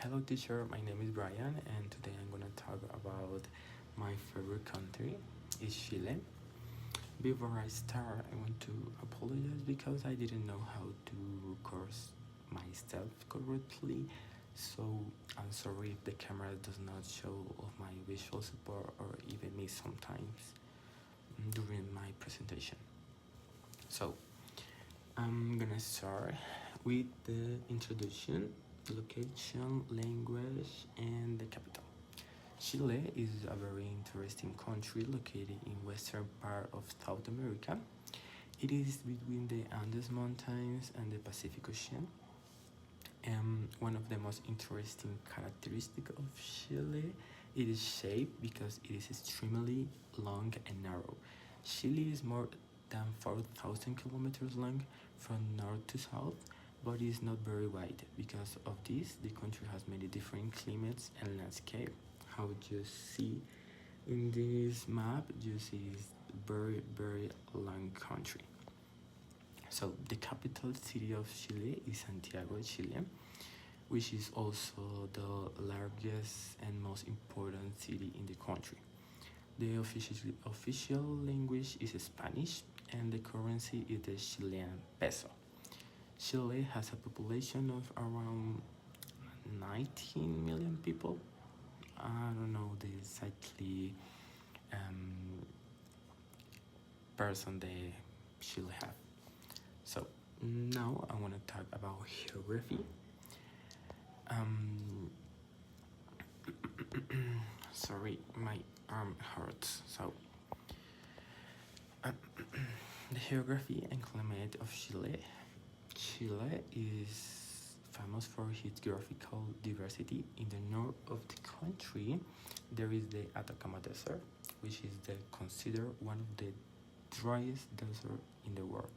Hello teacher, my name is Brian and today I'm gonna talk about my favorite country is Chile. Before I start, I want to apologize because I didn't know how to record myself correctly. So I'm sorry if the camera does not show of my visual support or even me sometimes during my presentation. So I'm gonna start with the introduction, location, language, and the capital. Chile is a very interesting country located in western part of South America. It is between the Andes Mountains and the Pacific Ocean. One of the most interesting characteristics of Chile it is shaped because it is extremely long and narrow. Chile is more than 4,000 kilometers long from north to south, but is not very wide. Because of this, the country has many different climates and landscape. How you see in this map, you see it's very long country. So the capital city of Chile is Santiago, Chile, which is also the largest and most important city in the country. The official language is Spanish and the currency is the Chilean peso. Chile has a population of around 19 million people. I don't know the exactly person they Chile have. So now I want to talk about geography. Sorry, my arm hurts. So the geography and climate of Chile. Chile is famous for its geographical diversity. In the north of the country, there is the Atacama Desert, which is considered one of the driest deserts in the world.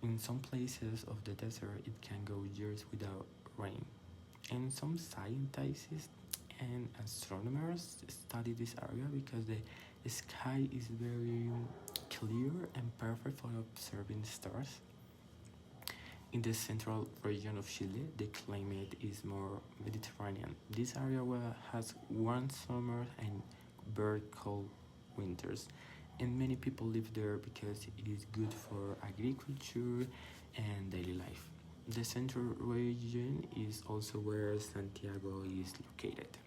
In some places of the desert, it can go years without rain. And some scientists and astronomers study this area because the sky is very clear and perfect for observing stars. In the central region of Chile, the climate is more Mediterranean. This area has warm summers and very cold winters, and many people live there because it is good for agriculture and daily life. The central region is also where Santiago is located.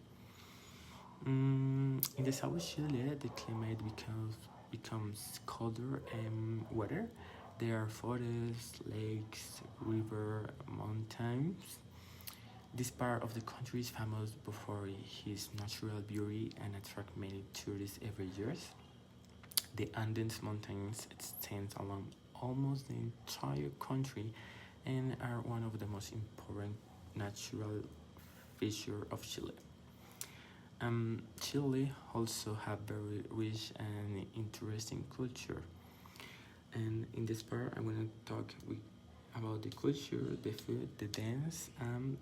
In the South Chile, the climate becomes colder and wetter. There are forests, lakes, river, mountains. This part of the country is famous for its natural beauty and attract many tourists every year. The Andes Mountains extend along almost the entire country and are one of the most important natural features of Chile. Chile also have very rich and interesting culture. And in this part, I'm gonna talk about the culture, the food, the dance, and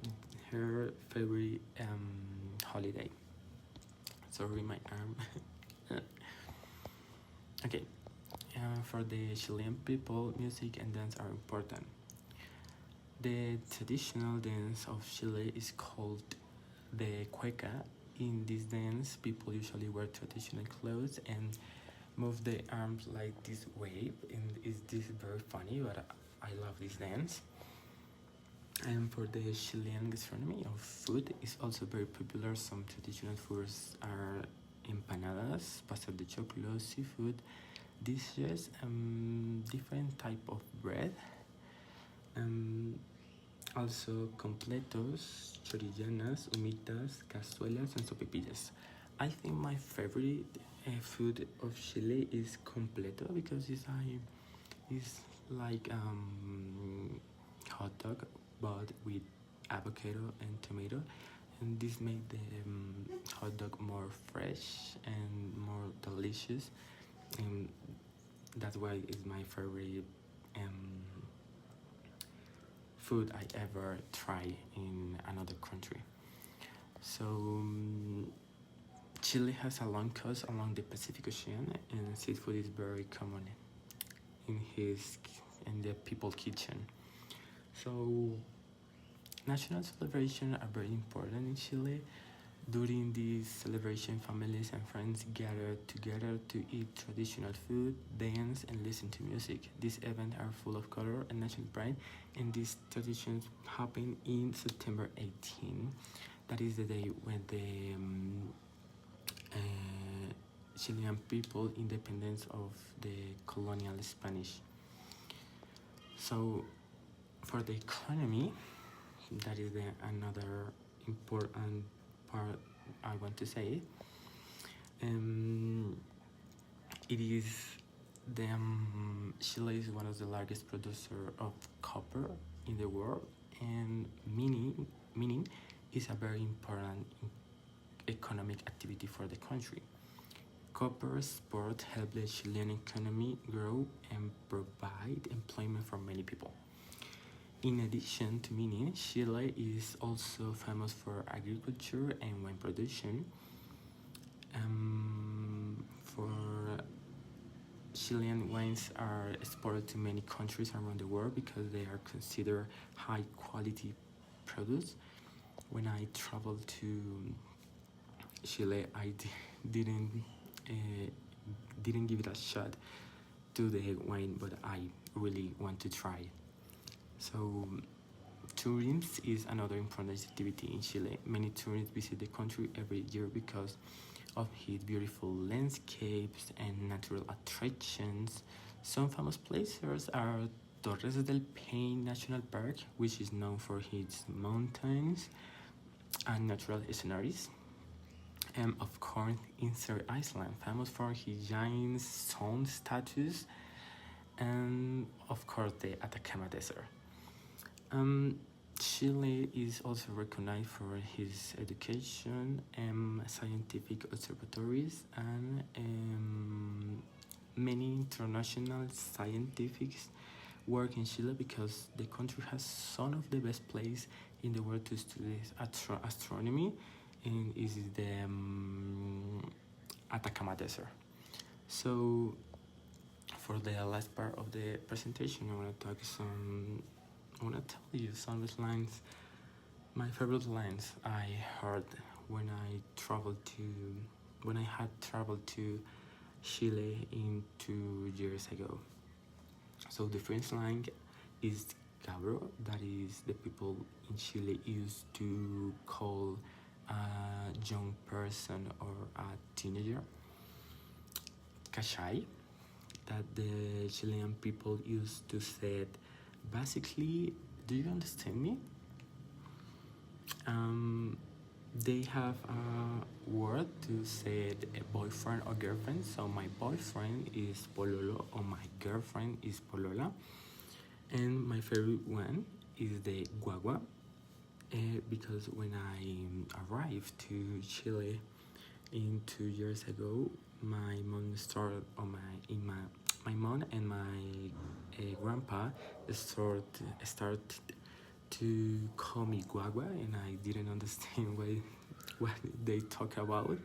her favorite holiday. Sorry, my arm. Okay, for the Chilean people, music and dance are important. The traditional dance of Chile is called the cueca. In this dance, people usually wear traditional clothes and move the arms like this wave, and this very funny, but I love this dance. And for the Chilean gastronomy of food is also very popular. Some traditional foods are empanadas, pastel de choclo, seafood dishes, different type of bread, also completos, chorillanas, humitas, cazuelas, and sopepillas. I think my favorite food of Chile is completo because it's like hot dog but with avocado and tomato, and this made the hot dog more fresh and more delicious, and that's why it's my favorite food I ever try in another country. So Chile has a long coast along the Pacific Ocean, and seafood is very common in the people kitchen. So National celebrations are very important in Chile. During this celebration, families and friends gather together to eat traditional food, dance, and listen to music. These events are full of color and national pride, and these traditions happen in September 18. That is the day when the Chilean people independence of the colonial Spanish. So, for the economy, that is another important part I want to say. It is the Chile is one of the largest producer of copper in the world, and mining is a very important economic activity for the country. Copper export help the Chilean economy grow and provide employment for many people. In addition to mining, Chile is also famous for agriculture and wine production. For Chilean wines are exported to many countries around the world because they are considered high quality produce. When I traveled to Chile, I didn't give it a shot to the wine, but I really want to try. So, tourism is another important activity in Chile. Many tourists visit the country every year because of its beautiful landscapes and natural attractions. Some famous places are Torres del Paine National Park, which is known for its mountains and natural sceneries. And of course, Insert Iceland, famous for its giant stone statues, and of course, the Atacama Desert. Chile is also recognized for its education and scientific observatories, and many international scientists work in Chile because the country has some of the best places in the world to study astronomy, and is the Atacama Desert. So, for the last part of the presentation, I want to tell you some lines. My favorite lines I heard when I had traveled to Chile 2 years ago. So the first line is cabro, that is the people in Chile used to call a young person or a teenager. Cachai, that the Chilean people used to say, basically, do you understand me? They have a word to say a boyfriend or girlfriend. So my boyfriend is pololo or my girlfriend is polola. And my favorite one is the guagua, because when I arrived to Chile 2 years ago, my mom started on my mom and my grandpa started to call me guagua, and I didn't understand what they talk about.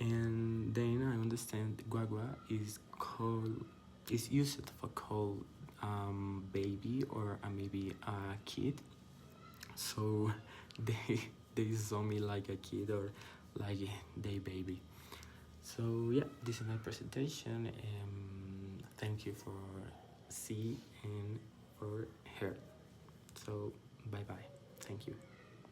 And then I understand guagua is used for call baby or maybe a kid. So they saw me like a kid or like they baby. So yeah, this is my presentation. Thank you for see and for hear. So bye bye. Thank you.